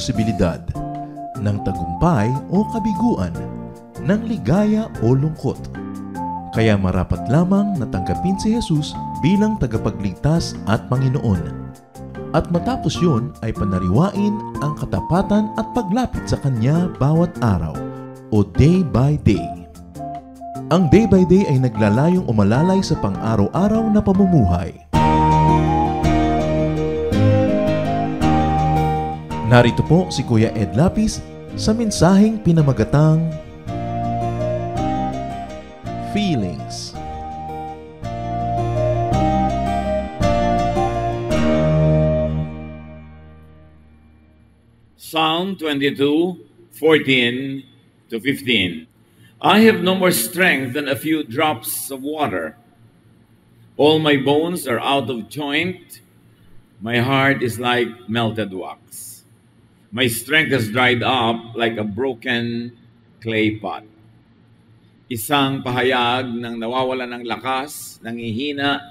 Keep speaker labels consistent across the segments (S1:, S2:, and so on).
S1: posibilidad, ng tagumpay o kabiguan, ng ligaya o lungkot. Kaya marapat lamang na tanggapin si Jesus bilang tagapagligtas at Panginoon. At matapos yun ay panariwain ang katapatan at paglapit sa Kanya bawat araw o day by day. Ang day by day ay naglalayong umalalay sa pang-araw-araw na pamumuhay. Narito po si Kuya Ed Lapis sa mensaheng pinamagatang Feelings.
S2: Psalm 22:14-15. I have no more strength than a few drops of water. All my bones are out of joint. My heart is like melted wax. My strength has dried up like a broken clay pot. Isang pahayag ng nawawalan ng lakas, nangihina,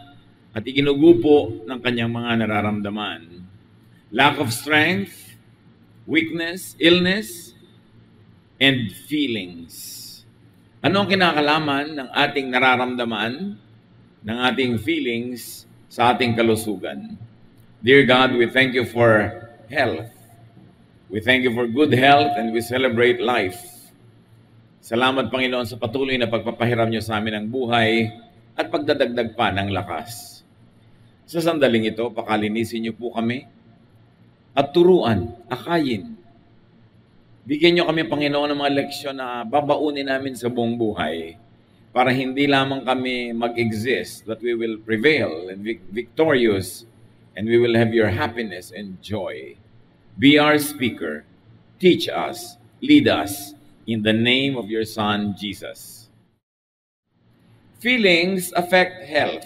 S2: at iginugupo ng kanyang mga nararamdaman. Lack of strength, weakness, illness, and feelings. Ano ang kinakalaman ng ating nararamdaman, ng ating feelings sa ating kalusugan? Dear God, we thank you for health. We thank you for good health and we celebrate life. Salamat, Panginoon, sa patuloy na pagpapahiram niyo sa amin ng buhay at pagdadagdag pa ng lakas. Sa sandaling ito, pakalinisin niyo po kami at turuan, akayin. Bigyan niyo kami, Panginoon, ng mga leksyon na babaunin namin sa buong buhay para hindi lamang kami mag-exist, but we will prevail and be victorious and we will have your happiness and joy. Be our speaker. Teach us. Lead us in the name of your Son, Jesus. Feelings affect health.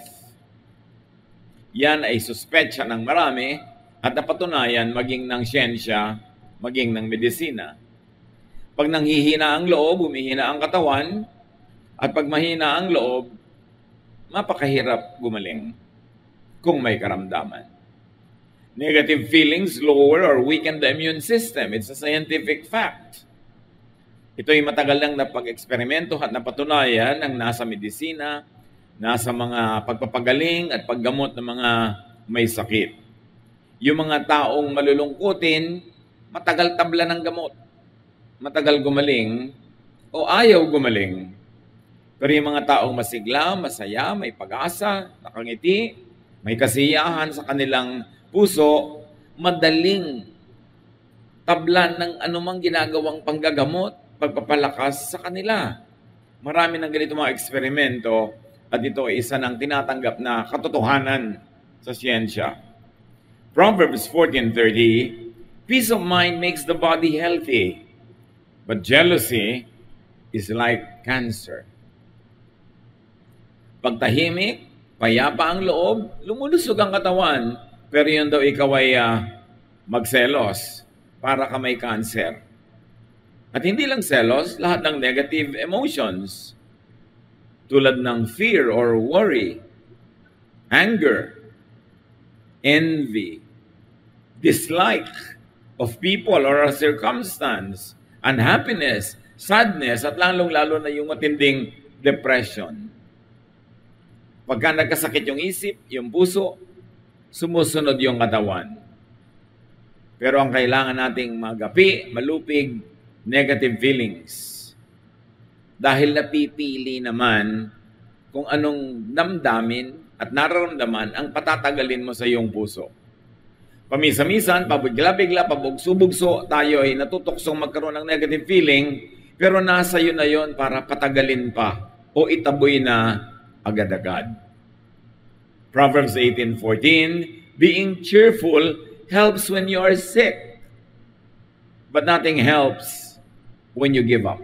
S2: Yan ay suspetsya ng marami at napatunayan maging ng siyensya, maging ng medisina. Pag nanghihina ang loob, humihina ang katawan, at pag mahina ang loob, mapakahirap gumaling kung may karamdaman. Negative feelings lower or weaken the immune system. It's a scientific fact. Ito ay matagal nang napag-eksperimento at napatunayan ng nasa medisina, nasa mga pagpapagaling at paggamot ng mga may sakit. Yung mga taong malulungkutin, matagal tabla ng gamot. Matagal gumaling o ayaw gumaling. Pero yung mga taong masigla, masaya, may pag-asa, nakangiti, may kasiyahan sa kanilang puso, madaling tablan ng anumang ginagawang panggagamot, pagpapalakas sa kanila. Marami ng ganito mga eksperimento at ito ay isa ng tinatanggap na katotohanan sa siyensya. Proverbs 14:30, peace of mind makes the body healthy, but jealousy is like cancer. Pagtahimik, payapa ang loob, lumulusog ang katawan, pero yun daw ikaw ay magselos para ka may cancer. At hindi lang selos, lahat ng negative emotions, tulad ng fear or worry, anger, envy, dislike of people or a circumstance, unhappiness, sadness, at lalong-lalo na yung matinding depression. Pagka nagkasakit yung isip, yung puso, sumusunod yung katawan. Pero ang kailangan nating magapi, malupig, negative feelings. Dahil napipili naman kung anong damdamin at nararamdaman ang patatagalin mo sa iyong puso. Pamisa-misan, pabigla-bigla, pabugso-bugso, tayo ay natutuksong magkaroon ng negative feeling, pero nasa iyo na yon para patagalin pa o itaboy na agad-agad. Proverbs 18:14, being cheerful helps when you are sick, but nothing helps when you give up.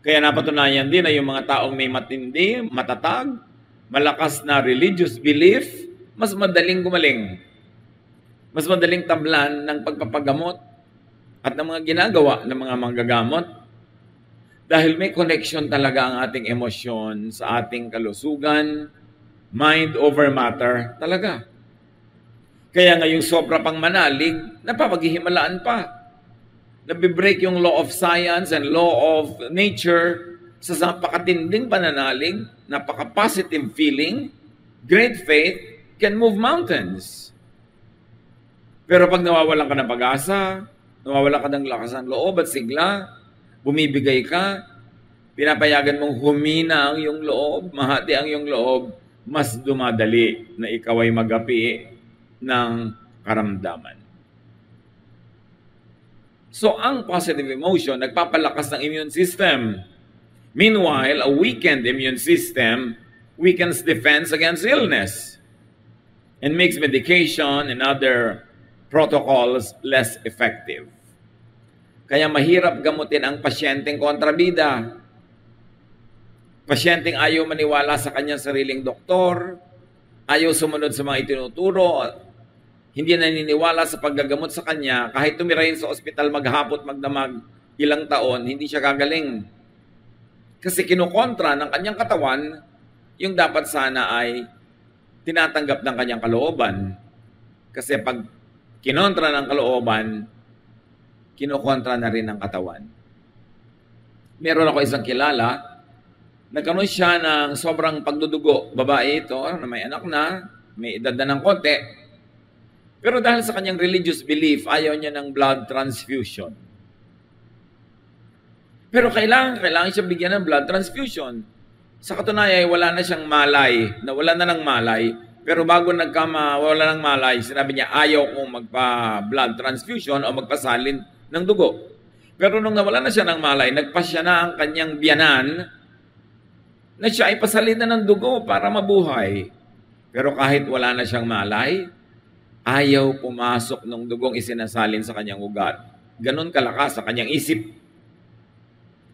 S2: Kaya napatunayan din na yung mga taong may matindi, matatag, malakas na religious belief, mas madaling gumaling. Mas madaling tablan ng pagpapagamot at ng mga ginagawa ng mga manggagamot dahil may connection talaga ang ating emosyon sa ating kalusugan, mind over matter talaga. Kaya ngayong sobra pang manalig, napapaghihimalaan pa. Nabibreak yung law of science and law of nature sa napakatinding pananalig, napaka-positive feeling, great faith can move mountains. Pero pag nawawalan ka ng pag-asa, nawawalan ka ng lakas ng loob at sigla, bumibigay ka, pinapayagan mong humina ang iyong loob, mahati ang iyong loob, mas dumadali na ikaw ay magapi ng karamdaman. So, ang positive emotion, nagpapalakas ng immune system. Meanwhile, a weakened immune system weakens defense against illness and makes medication and other protocols less effective. Kaya mahirap gamutin ang pasyenteng kontrabida. Pasyenteng ayaw maniwala sa kanyang sariling doktor, ayaw sumunod sa mga itinuturo, hindi naniniwala sa paggagamot sa kanya, kahit tumirahin sa ospital maghapot, magdamag, ilang taon, hindi siya gagaling. Kasi kinukontra ng kanyang katawan, yung dapat sana ay tinatanggap ng kanyang kalooban. Kasi pag kinontra ng kalooban, kinukontra na rin ng katawan. Meron ako isang kilala, nagkaroon siya ng sobrang pagdudugo. Babae ito, na may anak na, may edad na ng konti. Pero dahil sa kanyang religious belief, ayaw niya ng blood transfusion. Pero kailangan siya bigyan ng blood transfusion. Sa katunayan, wala na siyang malay, nawala na ng malay. Pero bago wala ng malay, sinabi niya, ayaw kong magpa-blood transfusion o magpasalin ng dugo. Pero nung nawala na siya ng malay, nagpasya na ang kanyang biyanan na siya ay pasalin na ng dugo para mabuhay. Pero kahit wala na siyang malay, ayaw pumasok ng dugong isinasalin sa kanyang ugat. Ganon kalakas sa kanyang isip.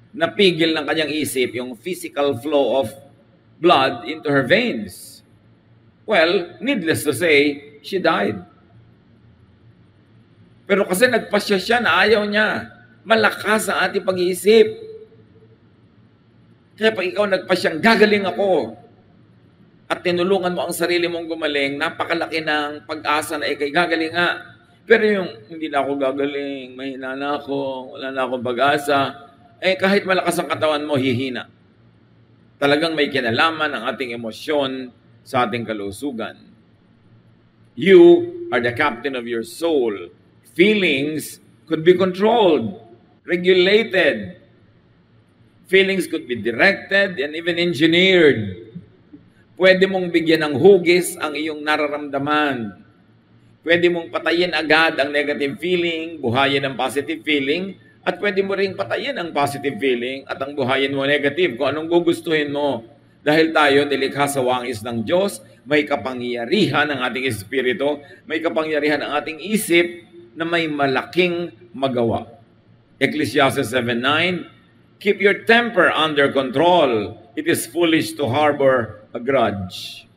S2: Napigil ng kanyang isip yung physical flow of blood into her veins. Well, needless to say, she died. Pero kasi nagpasya siya na ayaw niya. Malakas ang ating pag-iisip. Kaya pag ikaw nagpasyang, gagaling ako, at tinulungan mo ang sarili mong gumaling, napakalaki ng pag-asa na ikay gagaling nga. Pero yung hindi na ako gagaling, mahina na ako, wala na akong pag-asa, kahit malakas ang katawan mo, hihina. Talagang may kinalaman ang ating emosyon sa ating kalusugan. You are the captain of your soul. Feelings could be controlled, regulated. Feelings could be directed and even engineered. Pwede mong bigyan ng hugis ang iyong nararamdaman. Pwede mong patayin agad ang negative feeling, buhayin ang positive feeling, at pwede mo ring patayin ang positive feeling at ang buhayin mo negative kung anong gugustuhin mo. Dahil tayo, nilikha sa wangis ng Diyos, may kapangyarihan ang ating espiritu, may kapangyarihan ang ating isip na may malaking magawa. Ecclesiastes 7:9, keep your temper under control. It is foolish to harbor a grudge.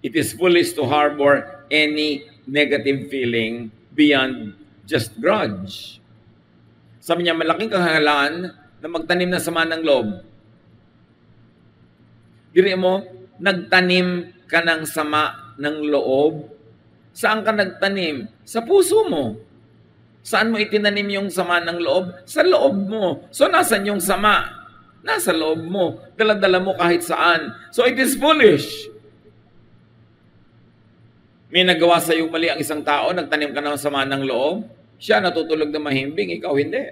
S2: It is foolish to harbor any negative feeling beyond just grudge. Sabi niya, malaking kahangalan na magtanim ng sama ng loob. Diri mo, nagtanim ka ng sama ng loob. Saan ka nagtanim? Sa puso mo. Saan mo itinanim yung sama ng loob? Sa loob mo. So, nasan yung sama? Nasa loob mo. Dala-dala mo kahit saan. So, it is foolish. May nagawa sa iyo mali ang isang tao, nagtanim ka ng sama ng loob, siya natutulog na mahimbing, ikaw hindi.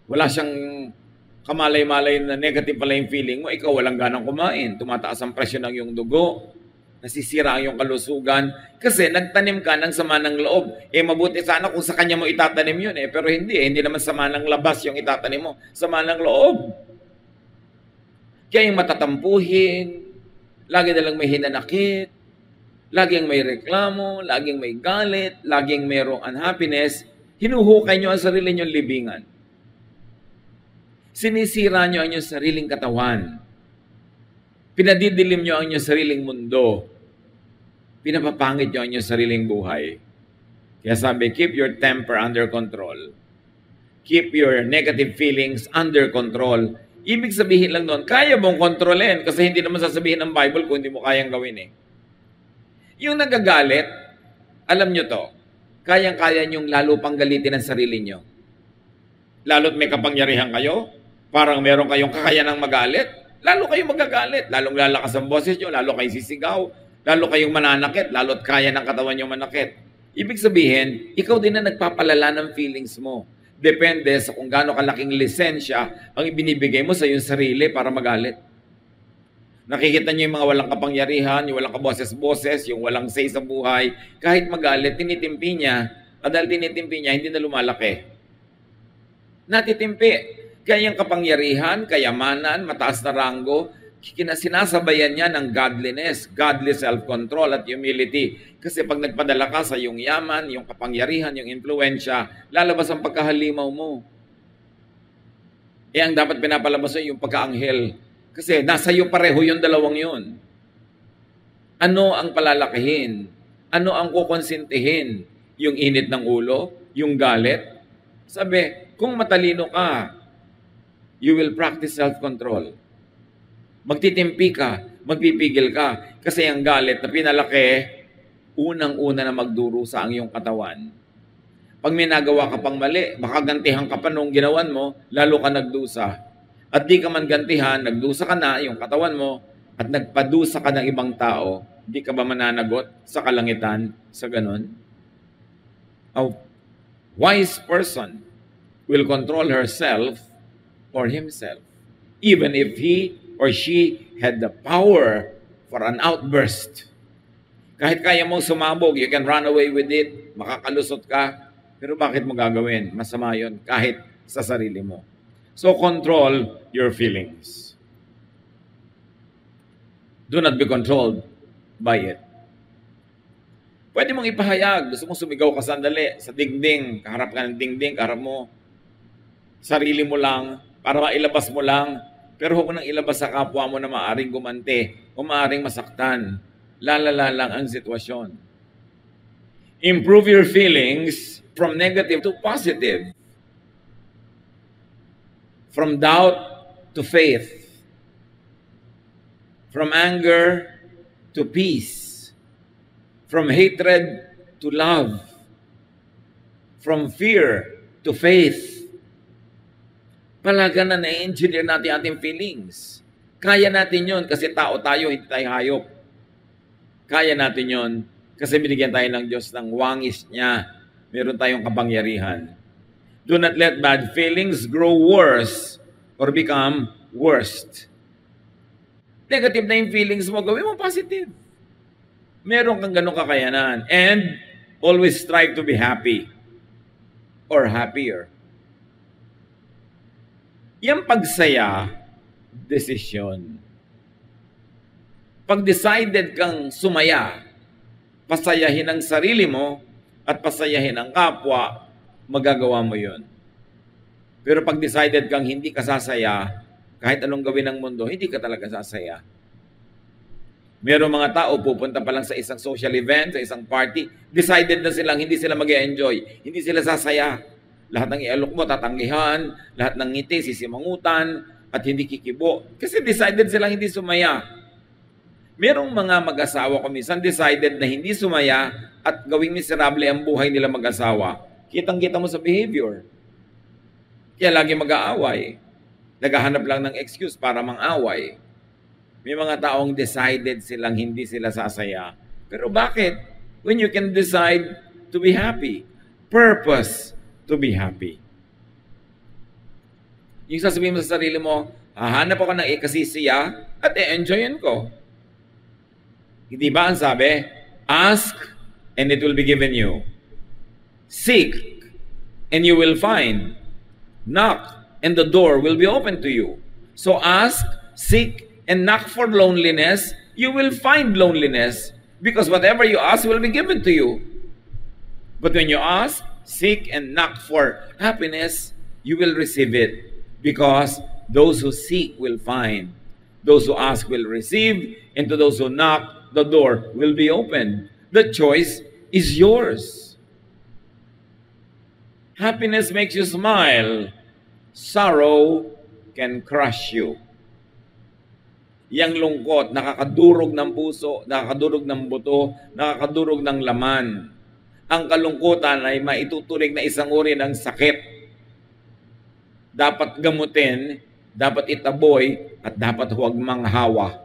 S2: Wala siyang kamalay-malay na negative pala yung feeling mo, ikaw walang ganang kumain, tumataas ang presyon ng iyong dugo, nasisira ang iyong kalusugan, kasi nagtanim ka ng sama ng loob. Mabuti sana kung sa kanya mo itatanim yun, pero hindi. Hindi naman sama ng labas yung itatanim mo, sama ng loob. Kaya yung matatampuhin, lagi na lang may hinanakit, laging may reklamo, laging may galit, laging mayroong unhappiness, hinuhukay nyo ang sarili nyong libingan. Sinisira nyo ang inyong sariling katawan. Pinadidilim nyo ang inyong sariling mundo. Pinapapangit nyo ang inyong sariling buhay. Kaya sabi, keep your temper under control. Keep your negative feelings under control. Ibig sabihin lang doon, kaya mong kontrolin kasi hindi naman sasabihin ng Bible kung hindi mo kayang gawin . Yung nagagalit, alam nyo to, kayang-kaya nyong lalo pang galitin ang sarili nyo. Lalo't may kapangyarihan kayo, parang meron kayong kakayanang magalit, lalo kayong magagalit, lalong lalakas ang boses nyo, lalo kayong sisigaw, lalo kayong mananakit, lalo't kaya ng katawan nyo manakit. Ibig sabihin, ikaw din na nagpapalala ng feelings mo. Depende sa kung gaano kalaking lisensya ang ibinibigay mo sa iyong sarili para magalit. Nakikita niyo yung mga walang kapangyarihan, yung walang kaboses-boses, yung walang say sa buhay. Kahit magalit, tinitimpi niya. At dahil tinitimpi niya, hindi na lumalaki. Natitimpi. Kaya yung kapangyarihan, kayamanan, mataas na ranggo, sinasabayan niya ng godliness, godly self-control at humility. Kasi pag nagpadala ka sa yung yaman, yung kapangyarihan, yung impluensya, lalabas ang pagkahalimaw mo. Ang dapat pinapalabas mo yung pagkaanghel. Kasi nasa iyo pareho yung dalawang yun. Ano ang palalakihin? Ano ang kukonsintihin? Yung init ng ulo? Yung galit? Sabi, kung matalino ka, you will practice self-control. Magtitimpi ka, magpipigil ka. Kasi ang galit na pinalaki, unang-una na magdurusa ang iyong katawan. Pag may nagawa ka pang mali, baka gantihan ka pa nung ginawan mo, lalo ka nagdusa. At di ka man gantihan, nagdusa ka na yung katawan mo, at nagpadusa ka ng ibang tao, di ka ba mananagot sa kalangitan sa ganon? A wise person will control herself or himself, even if he or she had the power for an outburst. Kahit kaya mong sumabog, you can run away with it, makakalusot ka, pero bakit mo gagawin? Masama yun, kahit sa sarili mo. So control your feelings. Do not be controlled by it. Pwede mong ipahayag, gusto mong sumigaw ka sandali sa dingding, kaharap ka ng dingding, kaharap mo, sarili mo lang, para mailabas mo lang, pero huwag nang ilabas sa kapwa mo na maaring gumante o maaring masaktan. Lalala lang ang sitwasyon. Improve your feelings from negative to positive. From doubt to faith. From anger to peace. From hatred to love. From fear to faith. Palaga na na-engineer natin ating feelings. Kaya natin yun kasi tao tayo, hindi tayo hayop. Kaya natin yun kasi binigyan tayo ng Diyos ng wangis niya. Meron tayong kapangyarihan. Do not let bad feelings grow worse or become worst. Negative na yung feelings mo, gawin mo positive. Meron kang ganong kakayanan. And always strive to be happy or happier. Yung pagsaya, desisyon. Pag decided kang sumaya, pasayahin ang sarili mo at pasayahin ang kapwa, magagawa mo yun. Pero pag decided kang hindi ka sasaya, kahit anong gawin ng mundo, hindi ka talaga sasaya. Merong mga tao, pupunta pa lang sa isang social event, sa isang party, decided na silang hindi sila mag-enjoy, hindi sila sasaya. Lahat ng ialok mo, tatanggihan, lahat ng ngiti, sisimangutan, at hindi kikibo. Kasi decided silang hindi sumaya. Merong mga mag-asawa ko minsan decided na hindi sumaya at gawing miserable ang buhay nila mag-asawa. Kitang-kita mo sa behavior. Kaya lagi mag-aaway. Naghahanap lang ng excuse para mang-away. May mga taong decided silang hindi sila sasaya. Pero bakit? When you can decide to be happy. Purpose to be happy. Yung sasabihin mo sa sarili mo, hahanap ako ng ikasisiya at i-enjoyin ko. Hindi ba ang sabi? Ask and it will be given you. Seek and you will find. Knock and the door will be open to you. So ask, seek, and knock for loneliness, you will find loneliness because whatever you ask will be given to you. But when you ask, seek, and knock for happiness, you will receive it because those who seek will find. Those who ask will receive, and to those who knock, the door will be opened. The choice is yours. Happiness makes you smile. Sorrow can crush you. yang lungkot, nakakadurog ng puso, nakakadurog ng buto, nakakadurog ng laman. Ang kalungkutan ay maituturing na isang uri ng sakit. Dapat gamutin, dapat itaboy, at dapat huwag manghawa.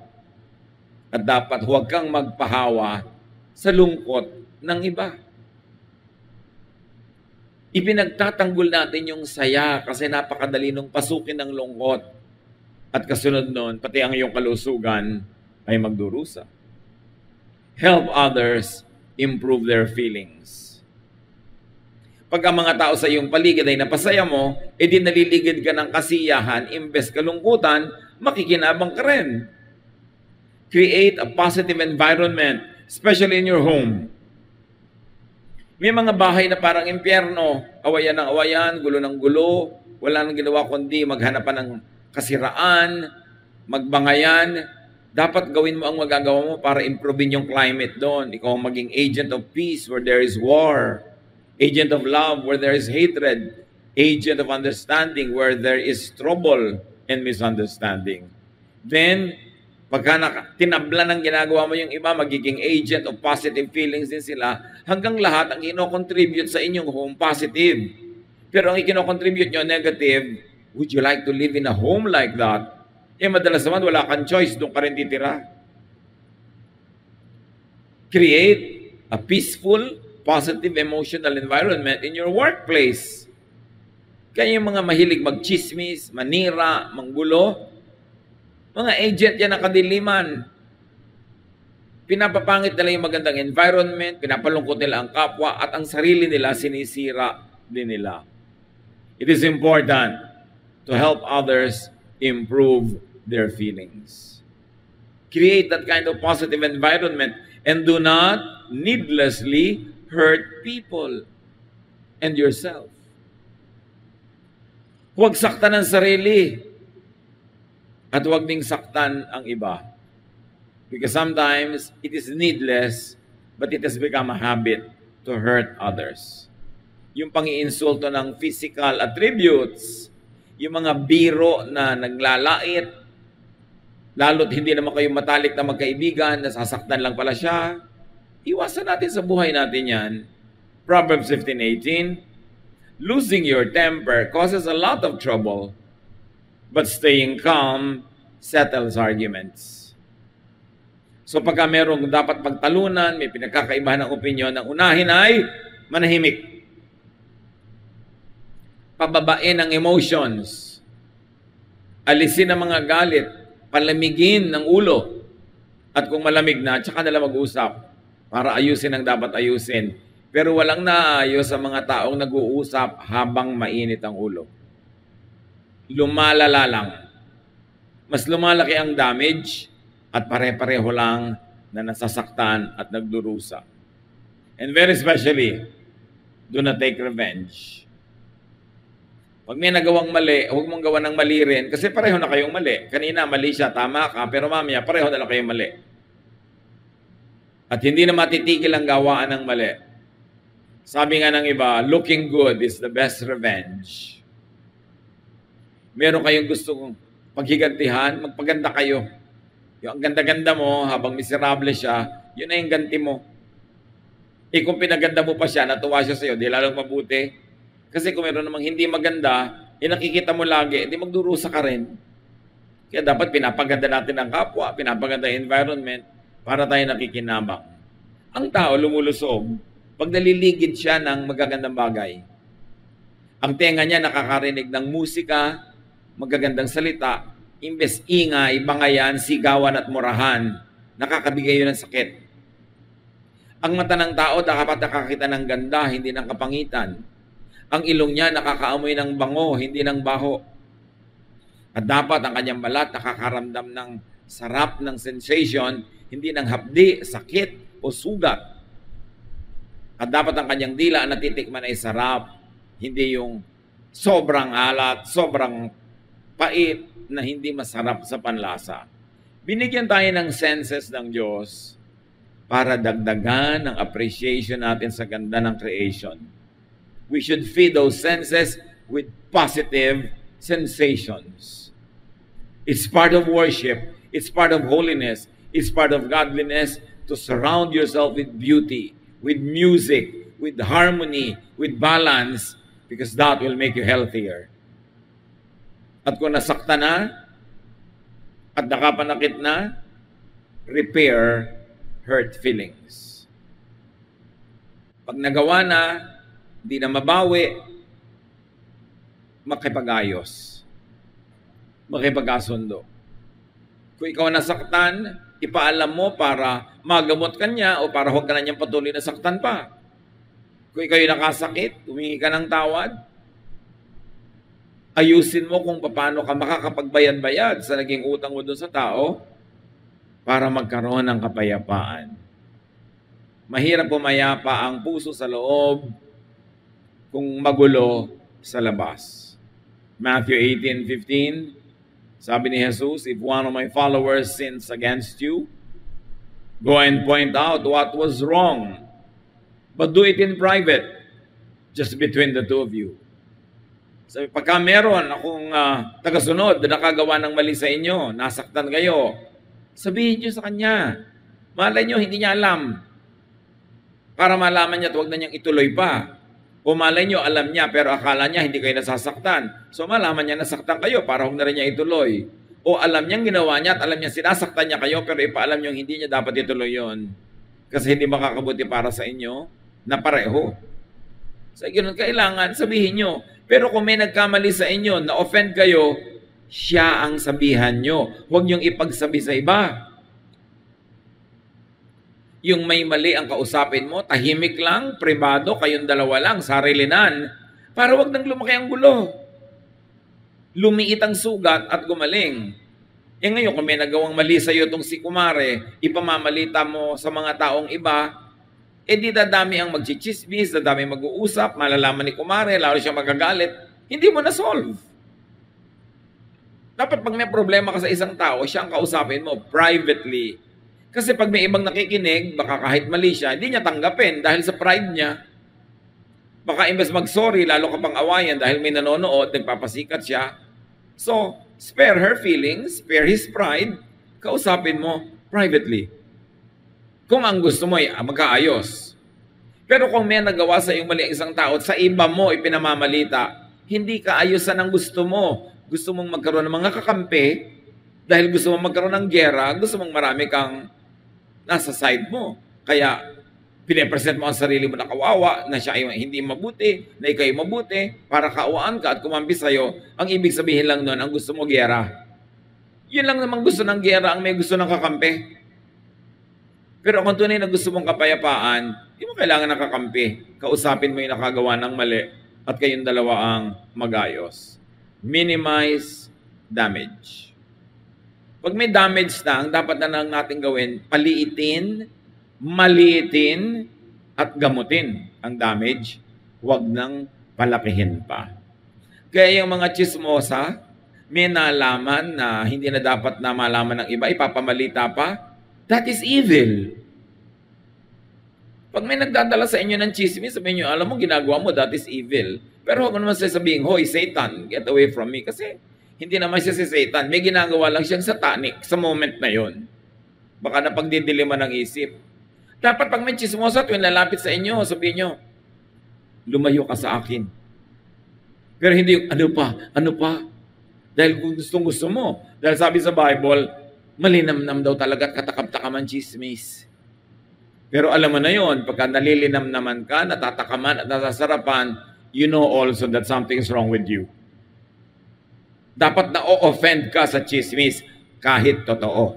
S2: At dapat huwag kang magpahawa sa lungkot ng iba. Ipinagtatanggol natin yung saya kasi napakadali nung pasukin ng lungkot. At kasunod nun, pati ang iyong kalusugan ay magdurusa. Help others improve their feelings. Pag ang mga tao sa iyong paligid ay napasaya mo, edi naliligid ka ng kasiyahan, imbes kalungkutan, makikinabang ka rin. Create a positive environment, especially in your home. May mga bahay na parang impyerno, awayan ng awayan, gulo ng gulo, wala nang ginawa kundi maghanapan ng kasiraan, magbangayan. Dapat gawin mo ang magagawa mo para improvein yung climate doon. Ikaw ang maging agent of peace where there is war, agent of love where there is hatred, agent of understanding where there is trouble and misunderstanding. Then, pagka tinabla ng ginagawa mo yung iba, magiging agent of positive feelings din sila, hanggang lahat ang ino-contribute sa inyong home, positive. Pero ang ikino-contribute nyo, negative. Would you like to live in a home like that? Madalas naman, wala kang choice, doon ka rin titira. Create a peaceful, positive, emotional environment in your workplace. Kaya yung mga mahilig mag-chismis, manira, manggulo, mga agent yan ng kadiliman. Pinapapangit nila yung magandang environment, pinapalungkot nila ang kapwa, at ang sarili nila sinisira din nila. It is important to help others improve their feelings. Create that kind of positive environment and do not needlessly hurt people and yourself. Huwag saktan ang sarili. At huwag ding saktan ang iba. Because sometimes it is needless, but it has become a habit to hurt others. Yung pang-iinsulto ng physical attributes, yung mga biro na naglalait, lalo't hindi naman kayo matalik na magkaibigan, nasasaktan lang pala siya, iwasan natin sa buhay natin yan. Proverbs 15:18, losing your temper causes a lot of trouble, but staying calm settles arguments. So pagka merong dapat pagtalunan, may pinagkakaibahan ng opinyon, ang unahin ay manahimik. Pababain ang emotions. Alisin ang mga galit. Palamigin ng ulo. At kung malamig na, tsaka nila mag-usap para ayusin ang dapat ayusin. Pero walang naayos sa mga taong nag-uusap habang mainit ang ulo. Lumalala lang. Mas lumalaki ang damage at pare-pareho lang na nasasaktan at nagdurusa. And very especially, do not take revenge. Pag may nagawang mali, huwag mong gawa ng mali rin kasi pareho na kayong mali. Kanina mali siya, tama ka, pero mamaya pareho na lang kayong mali. At hindi na matitigil ang gawaan ng mali. Sabi nga ng iba, looking good is the best revenge. Meron kayong gustong paghigantihan, magpaganda kayo. Yung ang ganda-ganda mo, habang miserable siya, yun na yung ganti mo. Kung pinaganda mo pa siya, natuwa siya sa'yo, di lalong mabuti. Kasi kung meron namang hindi maganda, nakikita mo lagi, hindi magdurusa ka rin. Kaya dapat pinapaganda natin ang kapwa, pinapaganda ang environment, para tayo nakikinabang. Ang tao lumulusog, pag naliligid siya ng magagandang bagay. Ang tenga niya nakakarinig ng musika, magagandang salita, imbes ingay, bangayan, sigawan at murahan, nakakabigay yun ng sakit. Ang mata ng tao dapat nakakita ng ganda, hindi ng kapangitan. Ang ilong niya nakakaamoy ng bango, hindi ng baho. At dapat ang kanyang balat nakakaramdam ng sarap ng sensation, hindi ng hapdi, sakit o sugat. At dapat ang kanyang dila natitikman ay sarap, hindi yung sobrang alat, sobrang pait na hindi masarap sa panlasa. Binigyan tayo ng senses ng Diyos para dagdagan ang appreciation natin sa ganda ng creation. We should feed those senses with positive sensations. It's part of worship It's part of holiness. It's part of godliness to surround yourself with beauty, with music, with harmony, with balance, because that will make you healthier. At kung nasakta na, at nakapanakit na, repair hurt feelings. Pag nagawa na, hindi na mabawi, makipag-ayos. Makipag-asundo. Kung ikaw nasaktan, ipaalam mo para magamot ka niya o para huwag ka na niyang patuloy na saktan pa. Kung ikaw yung nakasakit, humingi ka ng tawad, ayusin mo kung paano ka makakapagbayad-bayad sa naging utang mo doon sa tao para magkaroon ng kapayapaan. Mahirap pumayapa ang puso sa loob kung magulo sa labas. Matthew 18:15, sabi ni Jesus, if one of my followers sins against you, go and point out what was wrong. But do it in private, just between the two of you. Sabi, pagka meron akong tagasunod na nakagawa ng mali sa inyo, nasaktan kayo, sabihin niyo sa kanya. Malay niyo, hindi niya alam. Para malaman niya at huwag na niyang ituloy pa. O malay niyo, alam niya, pero akala niya hindi kayo nasasaktan. So malaman niya nasaktan kayo para huwag na rin niya ituloy. O alam niyang ginawa niya at alam niya sinasaktan niya kayo, pero ipaalam niyo hindi niya dapat ituloy yon. Kasi hindi makakabuti para sa inyo na pareho. Sa ganun, kailangan sabihin niyo. Pero kung may nagkamali sa inyo, na-offend kayo, siya ang sabihan niyo. Huwag niyong ipagsabi sa iba. Yung may mali ang kausapin mo, tahimik lang, pribado, kayong dalawa lang, sarilinan, para wag nang lumaki ang gulo. Lumiit ang sugat at gumaling. E ngayon, kung may nagawang mali sa iyo itong si Kumare, ipamamalita mo sa mga taong iba, e di dadami ang magchichismis, dadami mag-uusap, malalaman ni Kumare, lalo siya magagalit, hindi mo na-solve. Dapat pag may problema ka sa isang tao, siya ang kausapin mo privately. Kasi pag may ibang nakikinig, baka kahit mali siya, hindi niya tanggapin dahil sa pride niya. Baka imbes mag-sorry, lalo ka pang awayan dahil may nanonood, nagpapasikat siya. So, spare her feelings, spare his pride, kausapin mo privately. Kung ang gusto mo ay magkaayos. Pero kung may nagawa sa iyong mali ang isang tao at sa iba mo ipinamamalita, hindi ka ayusan ang gusto mo. Gusto mong magkaroon ng mga kakampi, dahil gusto mong magkaroon ng gera, gusto mong marami kang nasa side mo. Kaya, pinapresent mo ang sarili mo na kawawa, na siya ay hindi mabuti, na ikaw ay mabuti, para kaawaan ka at kumampi sa'yo. Ang ibig sabihin lang nun, ang gusto mo gera. Yun lang naman gusto ng gera, ang may gusto ng kakampi. Pero kung tunay na gusto mong kapayapaan, hindi mo kailangan ng kakampi. Kausapin mo yung nakagawa ng mali at kayong dalawa ang magayos. Minimize damage. Pag may damage na, ang dapat na lang natin gawin, paliitin, maliitin, at gamutin ang damage. Huwag nang palakihin pa. Kaya yung mga chismosa, may nalaman na hindi na dapat na malaman ng iba, ipapamalita pa, that is evil. Pag may nagdadala sa inyo ng chismis, sabihin nyo, alam mo, ginagawa mo, that is evil. Pero huwag naman sasabihin, hoy, Satan, get away from me. Kasi hindi naman siya si Satan. May ginagawa lang siyang satanic sa moment na yon. Baka napagdidiliman ng isip. Dapat pag may chismosa, tuwing lalapit sa inyo, sabihin nyo, lumayo ka sa akin. Pero hindi yung, ano pa? Dahil kung gustong-gusto mo. Dahil sabi sa Bible, malinamnam daw talaga at katakam-takam ang chismis. Pero alam mo na yon, pagka nalilinam naman ka, natatakaman at nasasarapan, you know also that something is wrong with you. Dapat na-offend ka sa chismis kahit totoo.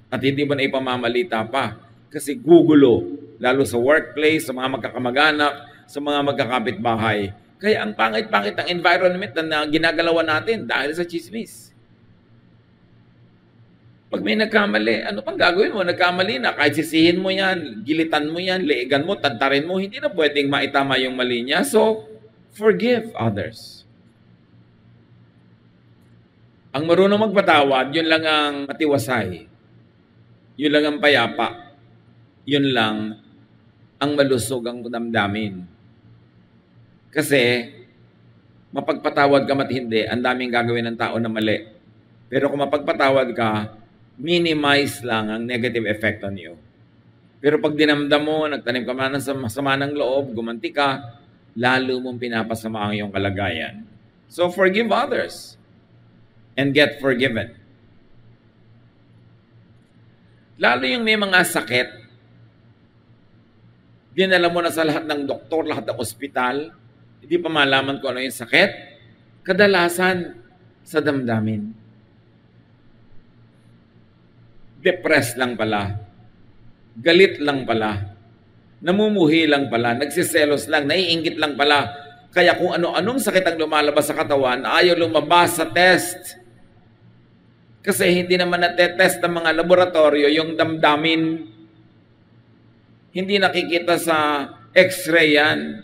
S2: At hindi mo na ipamamalita pa. Kasi gugulo, lalo sa workplace, sa mga magkakamag-anak, sa mga magkakapitbahay. Kaya ang pangit-pangit ang environment na ginagalawan natin dahil sa chismis. Pag may nagkamali, ano pang gagawin mo? Nagkamali na, kahit sisihin mo yan, gilitan mo yan, leegan mo, tantarin mo, hindi na pwedeng maitama yung mali niya. So, forgive others. Ang marunong magpatawad, yun lang ang matiwasay. Yun lang ang payapa. Yun lang ang malusog ang damdamin. Kasi, mapagpatawad ka mat hindi, ang daming gagawin ng tao na mali. Pero kung mapagpatawad ka, minimize lang ang negative effect on you. Pero pag dinamdam mo, nagtanim ka man ng masama ng loob, gumanti ka, lalo mong pinapasama ang iyong kalagayan. So forgive others and get forgiven. Lalo yung may mga sakit, dinala mo na sa lahat ng doktor, lahat ng ospital, hindi pa malaman kung ano yung sakit, kadalasan sa damdamin. Depressed lang pala. Galit lang pala. Namumuhi lang pala. Nagsiselos lang. Naiinggit lang pala. Kaya kung ano-anong sakit ang lumalabas sa katawan, ayaw lumabas sa test. Kasi hindi naman natetest ng mga laboratorio yung damdamin. Hindi nakikita sa x-ray yan.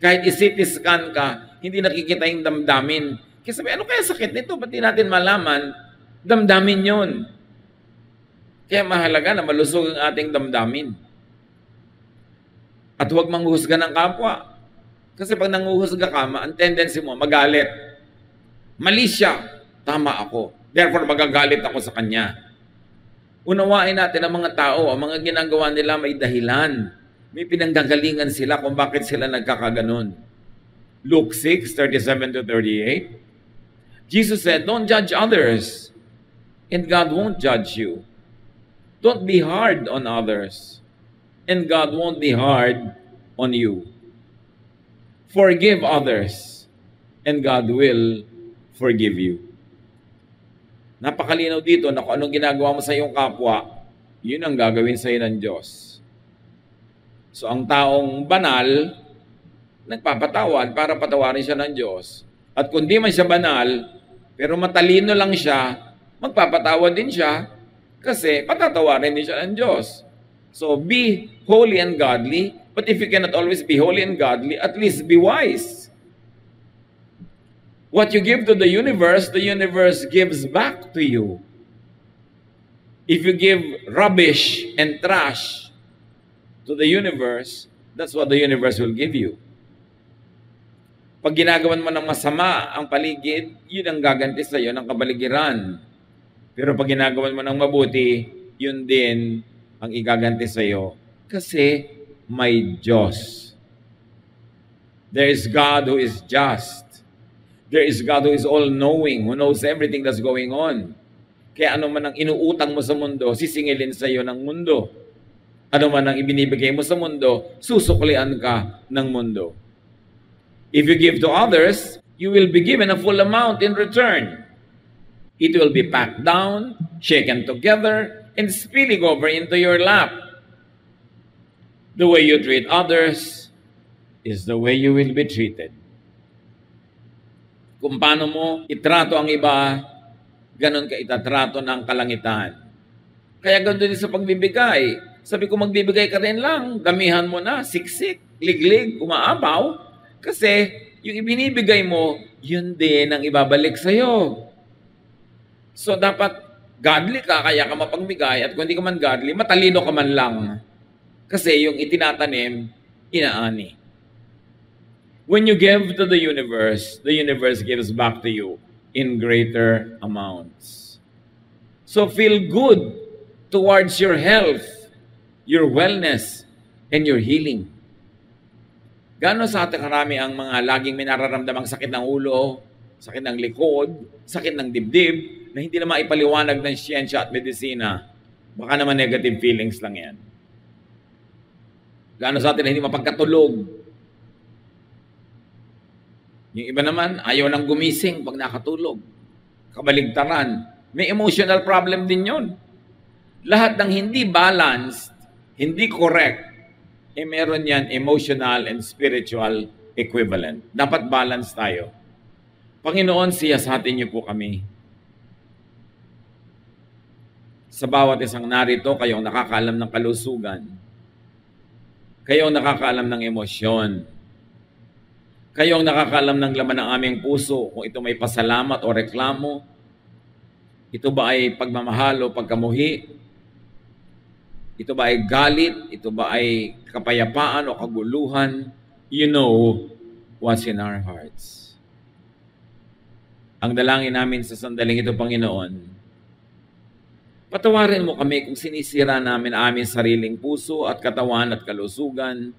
S2: Kahit i-CT scan ka, hindi nakikita yung damdamin. Kasi sabi, ano kaya sakit nito? Ba't di natin malaman? Damdamin yun. Kaya mahalaga na malusog ang ating damdamin. At huwag manghuhusga ng kapwa. Kasi pag nanghuhusga ka, ang tendency mo, magalit. Mali siya. Tama ako. Therefore, magagalit ako sa kanya. Unawain natin ang mga tao. Ang mga ginagawa nila may dahilan. May pinanggagalingan sila kung bakit sila nagkakaganon. Luke 6:37-38. Jesus said, don't judge others, and God won't judge you. Don't be hard on others, and God won't be hard on you. Forgive others, and God will forgive you. Napakalinaw dito na kung anong ginagawa mo sa iyong kapwa, yun ang gagawin sa iyo ng Diyos. So ang taong banal, nagpapatawad para patawarin siya ng Diyos. At kung di man siya banal, pero matalino lang siya, magpapatawad din siya, kasi patatawarin din siya ng Diyos. So be holy and godly, but if you cannot always be holy and godly, at least be wise. What you give to the universe gives back to you. If you give rubbish and trash to the universe, that's what the universe will give you. Pag ginagawan mo ng masama ang paligid, yun ang gaganti sa iyo ng kabaligiran. Pero pag ginagawan mo ng mabuti, yun din ang igaganti sa iyo. Kasi may Diyos. There is God who is just. There is God who is all-knowing, who knows everything that's going on. Kaya ano man ang inuutang mo sa mundo, sisingilin sa iyo ng mundo. Ano man ang ibinibigay mo sa mundo, susuklian ka ng mundo. If you give to others, you will be given a full amount in return. It will be packed down, shaken together, and spilling over into your lap. The way you treat others is the way you will be treated. Kung paano mo itrato ang iba, ganon ka itatrato ng kalangitan. Kaya ganoon din sa pagbibigay. Sabi ko, magbibigay ka rin lang, damihan mo na, siksik, liglig, umaapaw. Kasi yung ibinibigay mo, yun din ang ibabalik sa'yo. So dapat godly ka, kaya ka mapagbigay. At kung hindi ka man godly, matalino ka man lang. Kasi yung itinatanim, inaani. When you give to the universe gives back to you in greater amounts. So feel good towards your health, your wellness, and your healing. Gano'n sa ating karami ang mga laging may nararamdamang sakit ng ulo, sakit ng likod, sakit ng dibdib, na hindi na maipaliwanag ng siyensya at medisina. Baka naman negative feelings lang yan. Gano'n sa atin na hindi mapagkatulog. Yung iba naman, ayaw nang gumising pag nakatulog. Kabaligtaran. May emotional problem din yun. Lahat ng hindi balanced, hindi correct, meron yan emotional and spiritual equivalent. Dapat balance tayo. Panginoon, siyasatin niyo po kami. Sa bawat isang narito, kayong nakakaalam ng kalusugan. Kayong nakakaalam ng emosyon. Kayong nakakaalam ng laman ng aming puso, kung ito may pasalamat o reklamo, ito ba ay pagmamahal o pagkamuhi, ito ba ay galit, ito ba ay kapayapaan o kaguluhan, you know what's in our hearts. Ang dalangin namin sa sandaling ito, Panginoon, patawarin mo kami kung sinisira namin aming sariling puso at katawan at kalusugan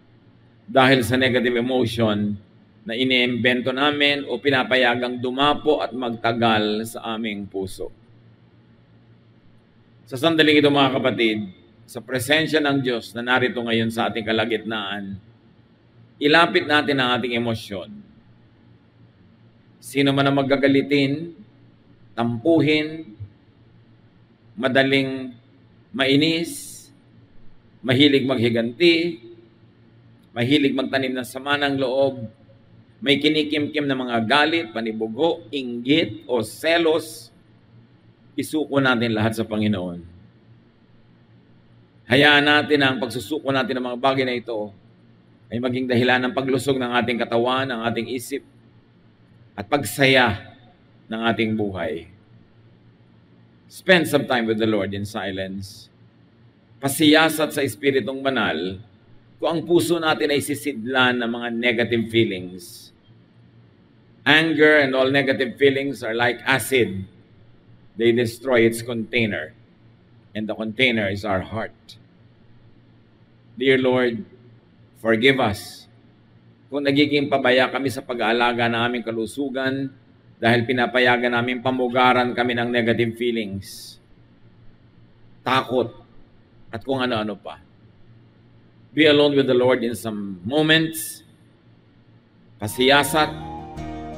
S2: dahil sa negative emotion na iniimbento namin o pinapayagang dumapo at magtagal sa aming puso. Sa sandaling ito, mga kapatid, sa presensya ng Diyos na narito ngayon sa ating kalagitnaan, ilapit natin ang ating emosyon. Sino man ang magagalitin, tampuhin, madaling mainis, mahilig maghiganti, mahilig magtanim ng sama ng loob, may kinikimkim na mga galit, panibugho, inggit o selos, isuko natin lahat sa Panginoon. Hayaan natin ang pagsusuko natin ng mga bagay na ito ay maging dahilan ng paglusog ng ating katawan, ng ating isip, at pagsaya ng ating buhay. Spend some time with the Lord in silence. Pasiyasat sa Espiritong Banal kung ang puso natin ay sisidlan ng mga negative feelings. Anger and all negative feelings are like acid. They destroy its container. And the container is our heart. Dear Lord, forgive us kung nagiging pabaya kami sa pag-aalaga ng aming kalusugan dahil pinapayagan namin pamugaran kami ng negative feelings, takot, at kung ano-ano pa. Be alone with the Lord in some moments, pasiyasat,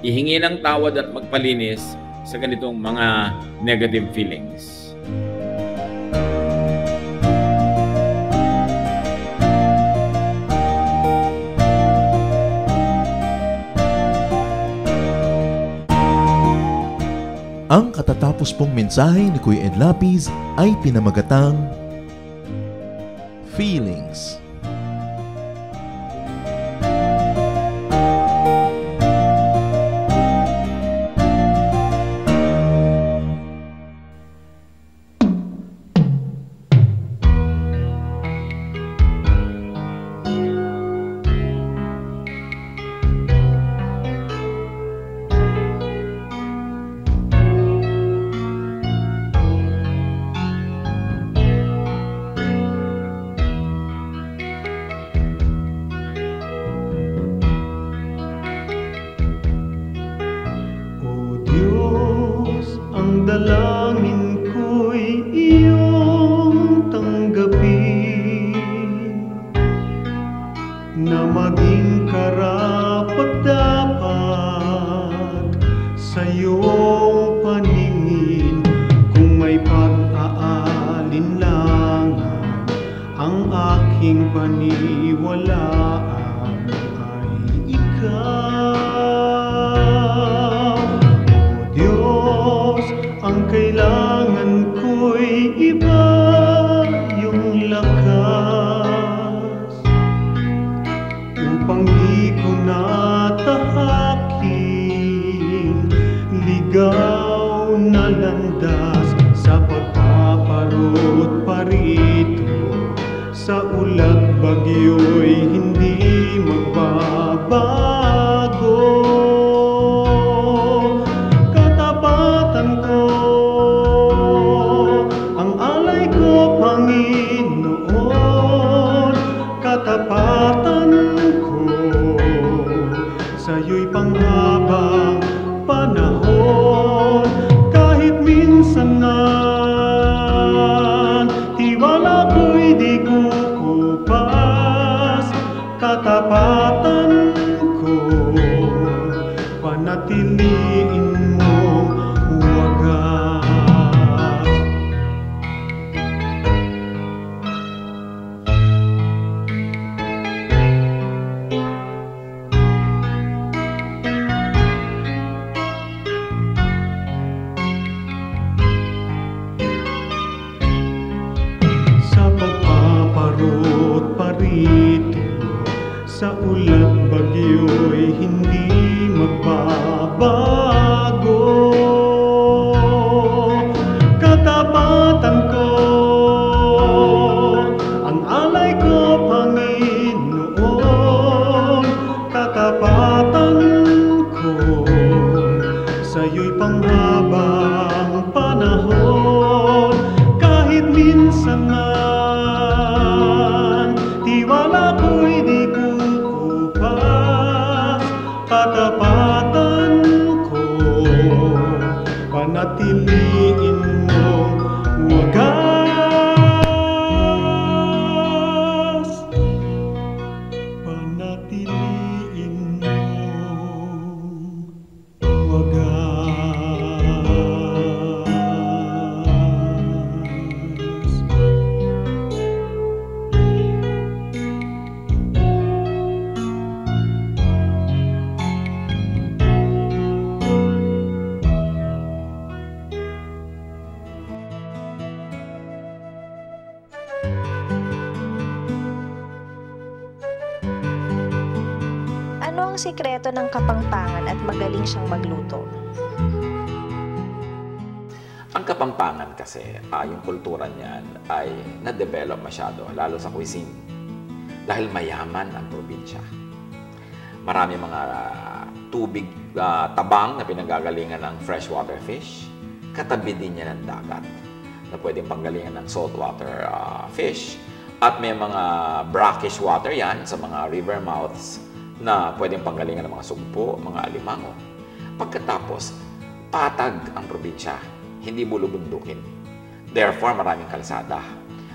S2: ihingi ng tawad at magpalinis sa ganitong mga negative feelings.
S1: Ang katatapos pong mensahe ni Kuya Ed Lapiz ay pinamagatang Feelings.
S3: Dalangin ko'y iyong tanggapin na maging karapat-dapat sa iyong paningin. Kung may pag-aalinlangan ang aking paniwalaan ay ikaw. Ang kailangan ko'y iba yung lakas upang di ko natahakin ligaw na landas sa pagpaparot parito sa ulat bagyo'y hindi magbabago. Katapatan ko sa'yo'y panghabang panahon. Kahit minsan nga tiwala ko'y di kukupas, katapatan ko panatiliin mong wagas. Sa ulat bagyo'y hindi magbabago. katapatan ko, panatiliin mong wagas, panatiliin mong wagas.
S4: Ano ang sikreto ng kapangpangan at magaling siyang magluto?
S5: Ang Kapampangan kasi, yung kultura niyan ay na-develop masyado, lalo sa cuisine. Dahil mayaman ang probinsya. Marami mga tubig, tabang na pinanggagalingan ng freshwater fish. Katabi din niya ng dagat na pwedeng panggalingan ng saltwater fish. At may mga brackish water yan sa mga river mouths na pwedeng panggalingan ng mga sugpo, mga alimango. Pagkatapos, patag ang probinsya, hindi bulubundukin. Therefore, maraming kalsada.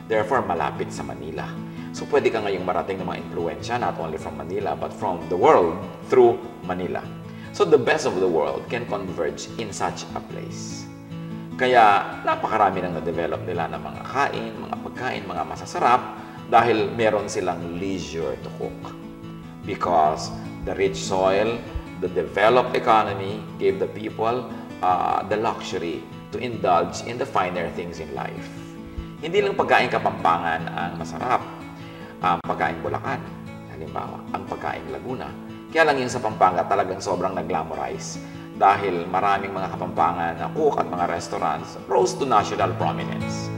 S5: Therefore, malapit sa Manila. So, pwede ka ngayong marating ng mga influensya, not only from Manila, but from the world through Manila. So, the best of the world can converge in such a place. Kaya, napakarami nang na-develop nila ng mga pagkain, mga masasarap, dahil meron silang leisure to cook. Because the rich soil, the developed economy gave the people the luxury to indulge in the finer things in life. Hindi lang pagkain Kapampangan ang masarap. Ang pagkain Bulacan, halimbawa, ang pagkain Laguna. Kaya lang yung sa Pampanga talagang sobrang nag-glamorize dahil maraming mga Kapampangan na cook at mga restaurants rose to national prominence.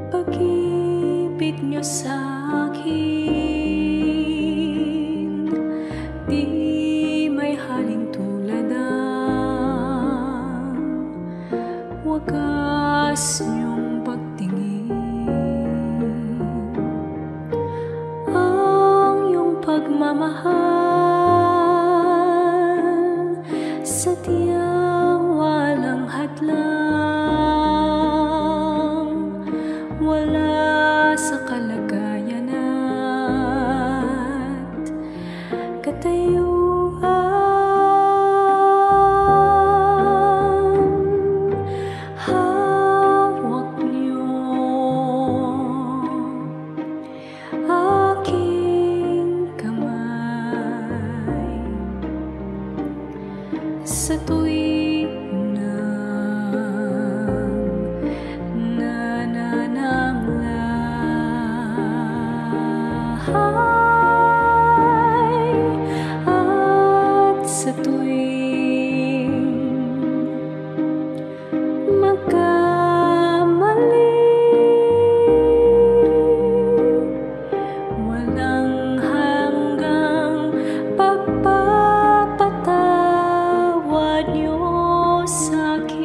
S6: Pag-ibig niyo sa akin, di may haling tulad ang wagas niyong pagtingin. Ang iyong pagmamahal sadyang walang hadlang, wala sa kalagayan at katayuan. Hawak niyo aking kamay sa tuwing at sa tuwing magkamali, walang hanggang pagpapatawad niyo sa akin.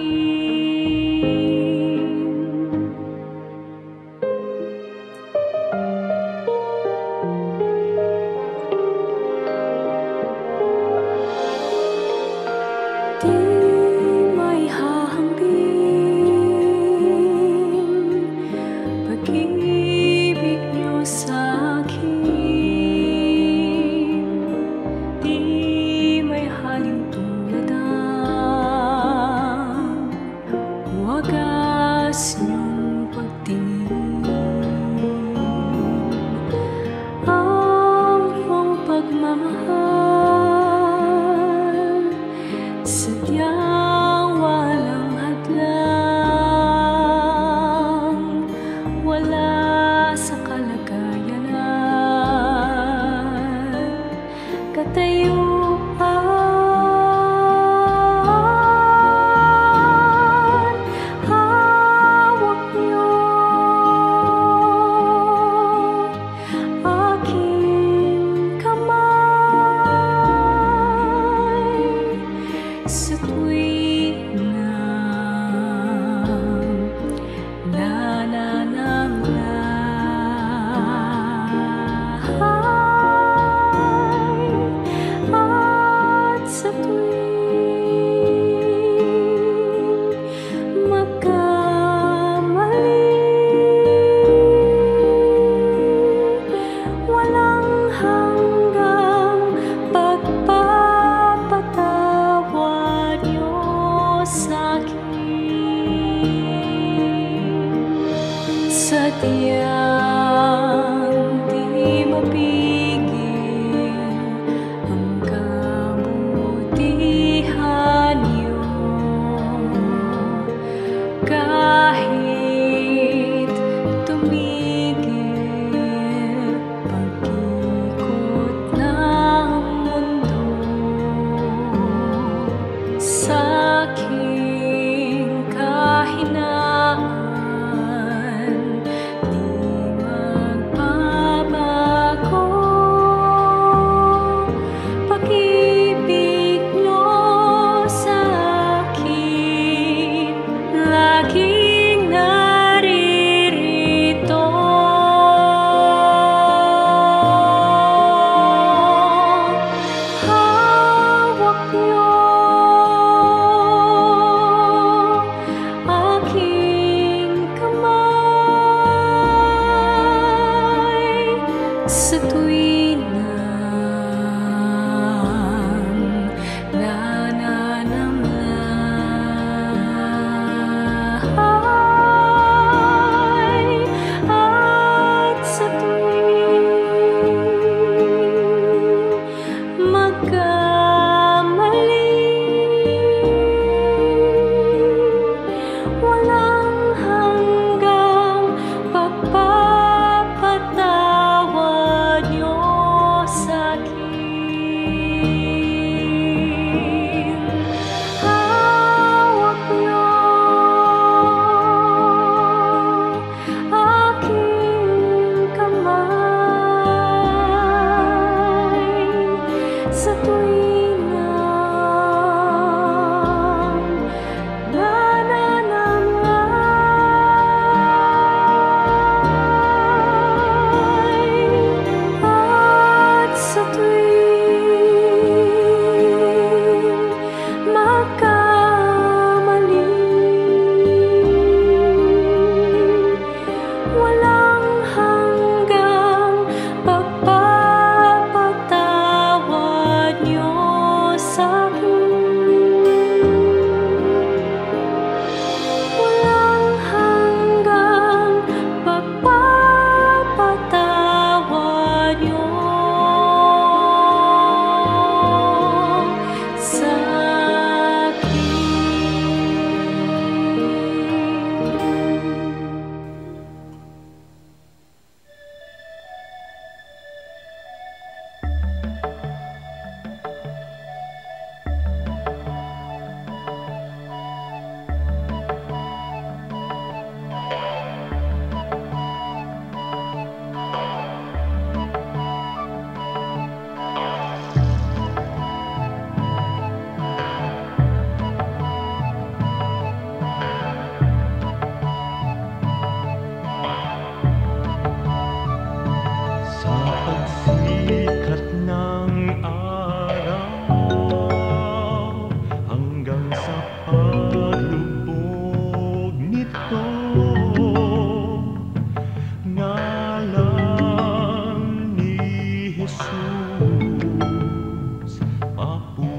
S3: sa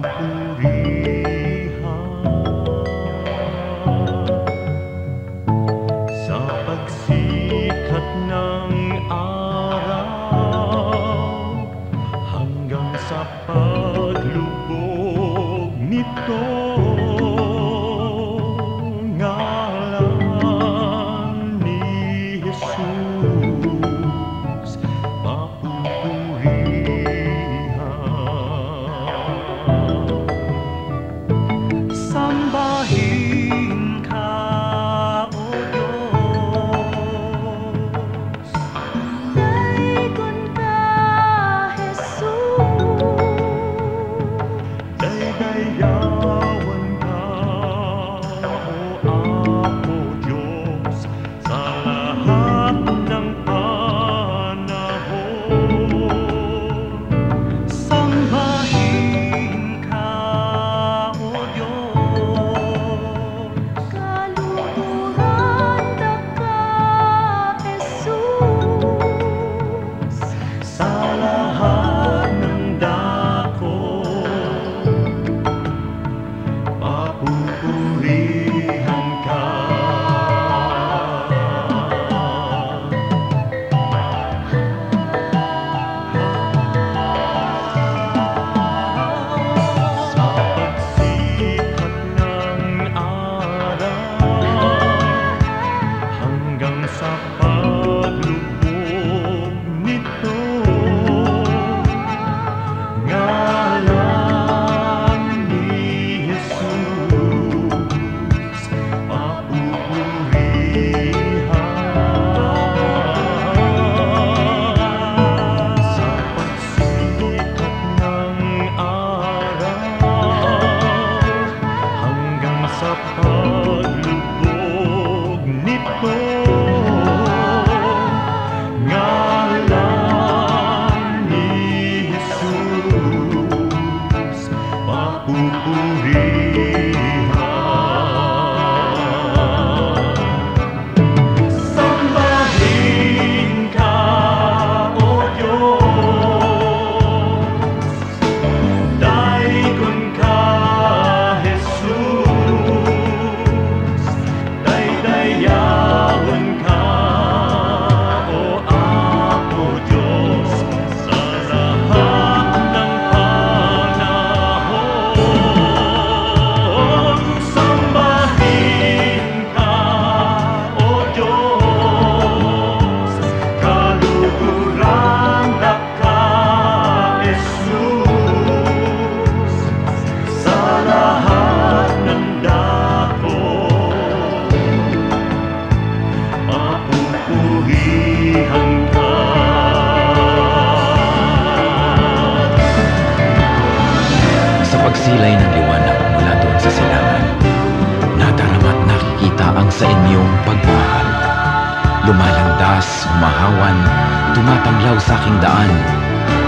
S3: pagsikat ng araw hanggang sa paglubog nito. Ngalan ni Jesus papupurihan. Sambahin ka, O Diyos.
S6: Daikon ka, Jesus.
S3: Daydayawan ka, O Apo Diyos, sa lahat ng panahon. Sambahin ka, O Diyos.
S6: Kaluhuran da ka, Jesus.
S3: Sa lahat ng dako, papupurihan ka. Sa pagsikat ng araw hanggang sa paglubog nito, ngalan ni Jesus papupurihan. Sa pagsikat ng araw hanggang sa paglubog nito, ngalan ni Jesus papupurihan. Sambahin ka, O Diyos. Daikon ka, Jesus. Daydayawan ka, O Apo Diyos, sa lahat ng panahon. Sambahin ka, O Diyos. Kaluhuran da ka, Jesus, sa lahat ng dako, papupurihan ka.
S5: Sa pagsilay ng liwanag mula doon sa silangan, nadarama't nakikita ang sa inyong pagmamahal. Lumalandas, humahawan, tumatanglaw sa aking daan,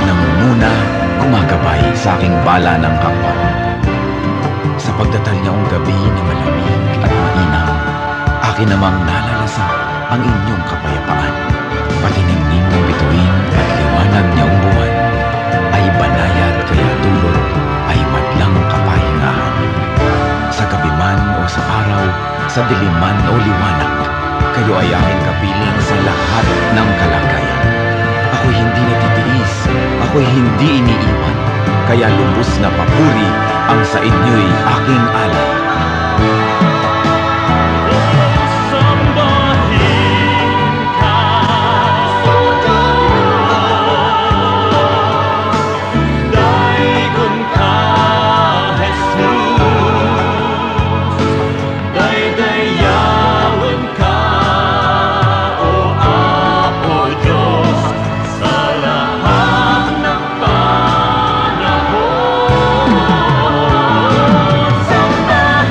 S5: nangunguna, gumagabay sa aking bala ng hakbang. Sa pagdatal niyong gabi na malamig at mainam, akin namang nalalasap ang inyong kapayapaan. Patiningning ng bituin at liwanag niyong buwan ay banayad kaya dulot ay madlang kapahingahan. Sa gabi man o sa araw, sa dilim man o liwanag, kayo ay aking kapiling sa lahat ng kalagayan. Ako'y hindi natitiis, ako'y hindi iniiwan, kaya lubos na papuri ang sa inyo'y aking alay.
S3: Sambahin ka, O Diyos. Daikon ka, Jesus. Daydayawan ka, O Apo Diyos, sa lahat ng panahon. Sambahin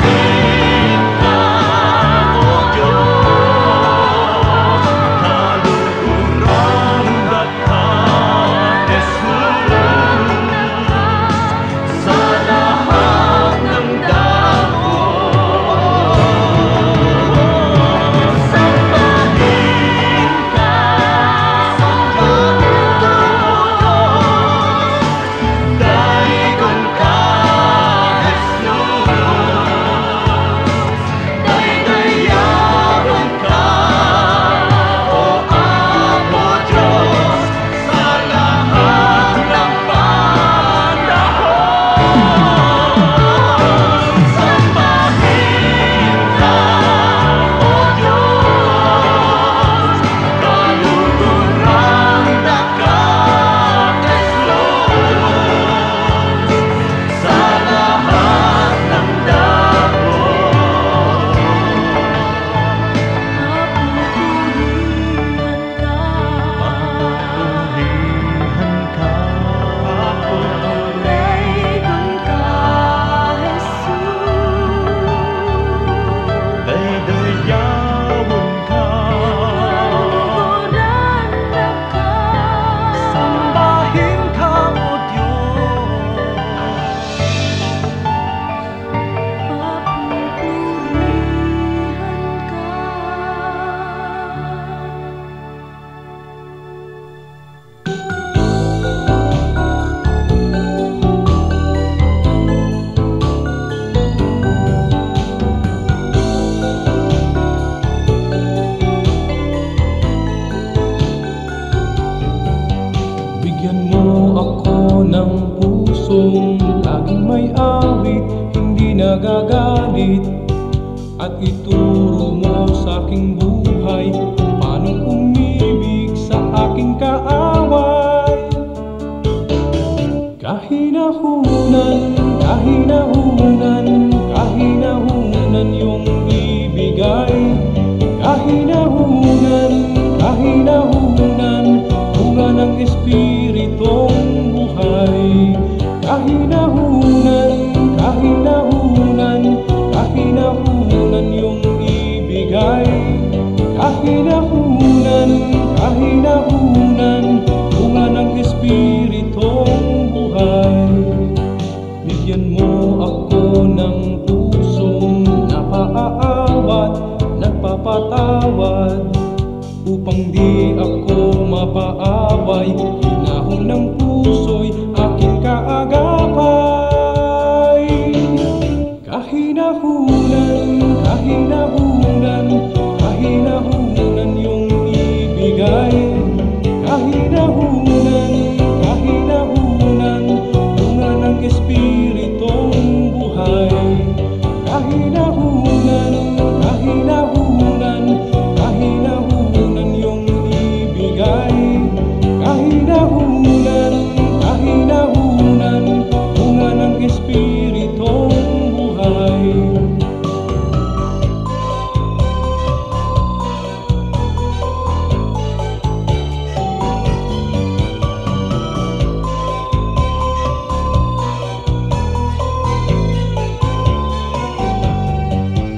S7: laging may awit, hindi nagagalit. At ituro mo sa aking buhay kung paano umibig sa aking kaaway. Kahinahunan, kahinahunan, kahinahunan yung ibigay. Kahinahunan, kahinahunan, bunga ng Espiritong buhay. Kahinahunan, kahinahunan, kahinahunan yung ibigay. Kahinahunan, kahinahunan, bunga ng Espiritong buhay. Bigyan mo ako ng pusong napaawat, nagpapatawad, upang di ako mapaaway. Hinahon ng puso'y aking kaagapay. Kahinahunan, kahinahunan, kahinahunan yung ibigay. Kahinahunan, kahinahunan, bunga ng Espiritong buhay. Kahinahunan, kahinahunan, kahinahunan yung ibigay. Kahinahunan, kahinahunan, bunga ng Espiritong buhay.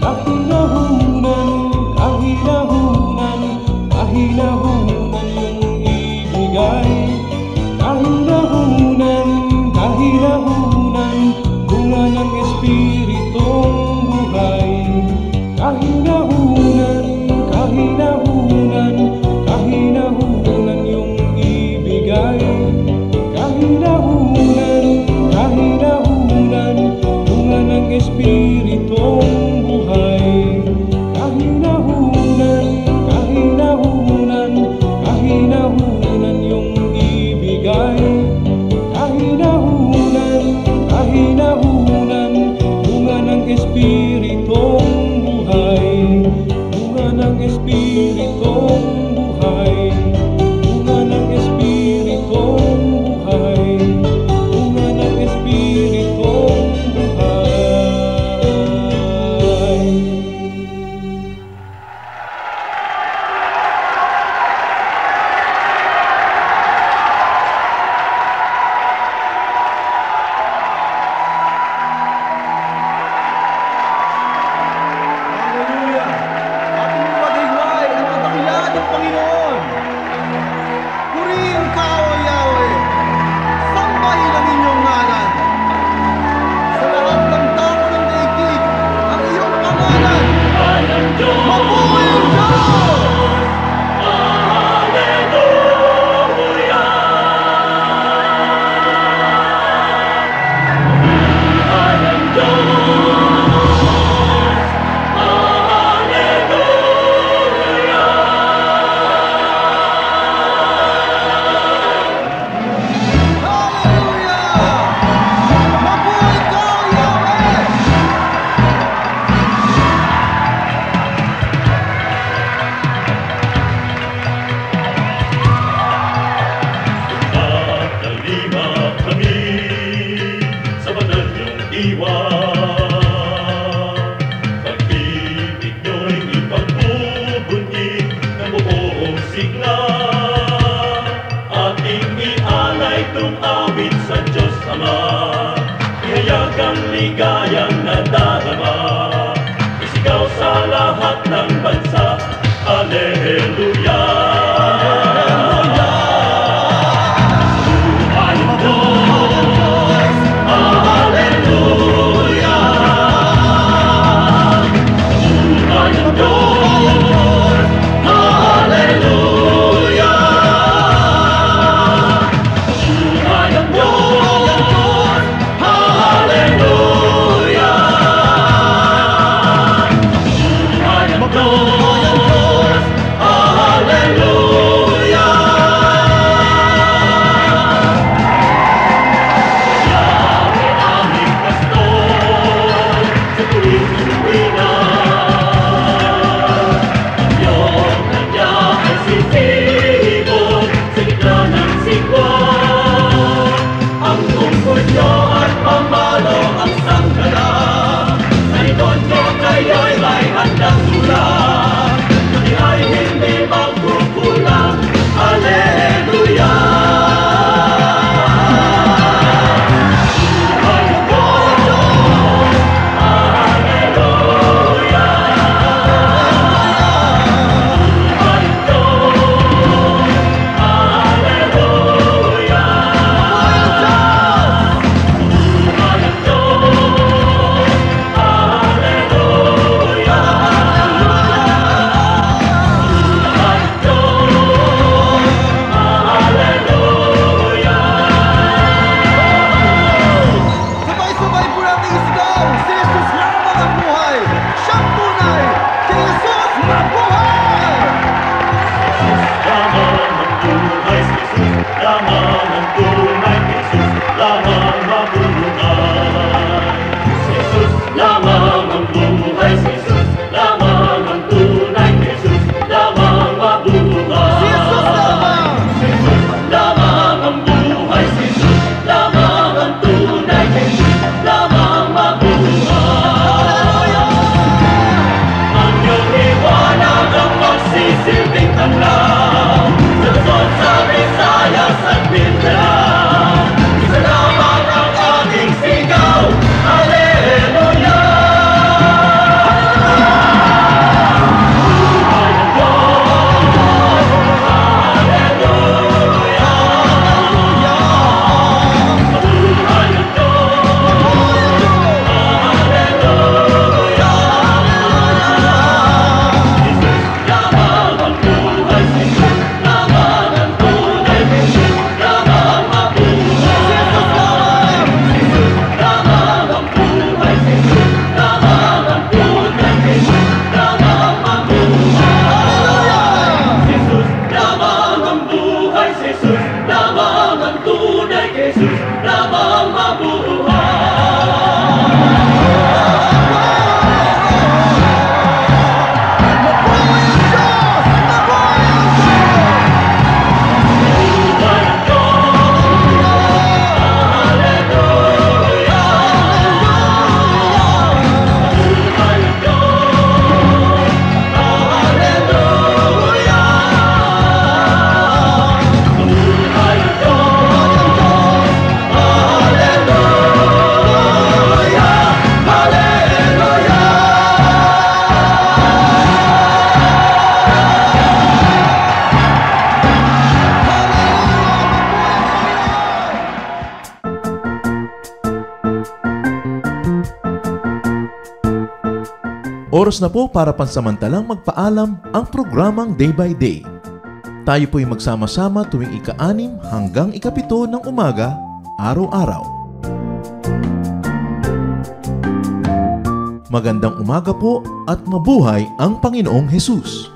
S7: Kahinahunan, kahinahunan, kahinahunan yung ibigay. Kahinahunan, kahinahunan, bunga ng Espiritong buhay. Kahinahunan, kahinahunan, kahinahunan yung ibigay. Kahinahunan, kahinahunan, bunga ng Espiritong buhay. Kahinahunan, kahinahunan, kahinahunan yung ibigay. Kahinahunan, kahinahunan, bunga ng Espiritong buhay. Bunga ng Espiritong buhay. Bunga ng Espiritong buhay. Bunga ng Espiritong buhay.
S8: Hallelujah! Ating maghiwalay ang kadakilaan ng Panginoon. Purihin ka, O Yahweh. Sambahin ang inyong ngalan. Sa lahat ng tao ng daigdig, ang iyong pangalan. Mabuhay ang Diyos! Hallelujah! Mabuhay ka, O Yahweh!
S3: Nakalima kami sa banal niyong diwa. Pag-ibig niyo'y ipagbubunyi ng buong sigla. Ating ialay itong awit sa Diyos Ama. Ihayag ang ligayang nadarama. Isigaw sa lahat ng bansa. Hallelujah!
S1: Oras na po para pansamantalang magpaalam ang programang Day by Day. Tayo po'y magsama-sama tuwing ika-6 hanggang ika-7 ng umaga, araw-araw. Magandang umaga po at mabuhay ang Panginoong Hesus!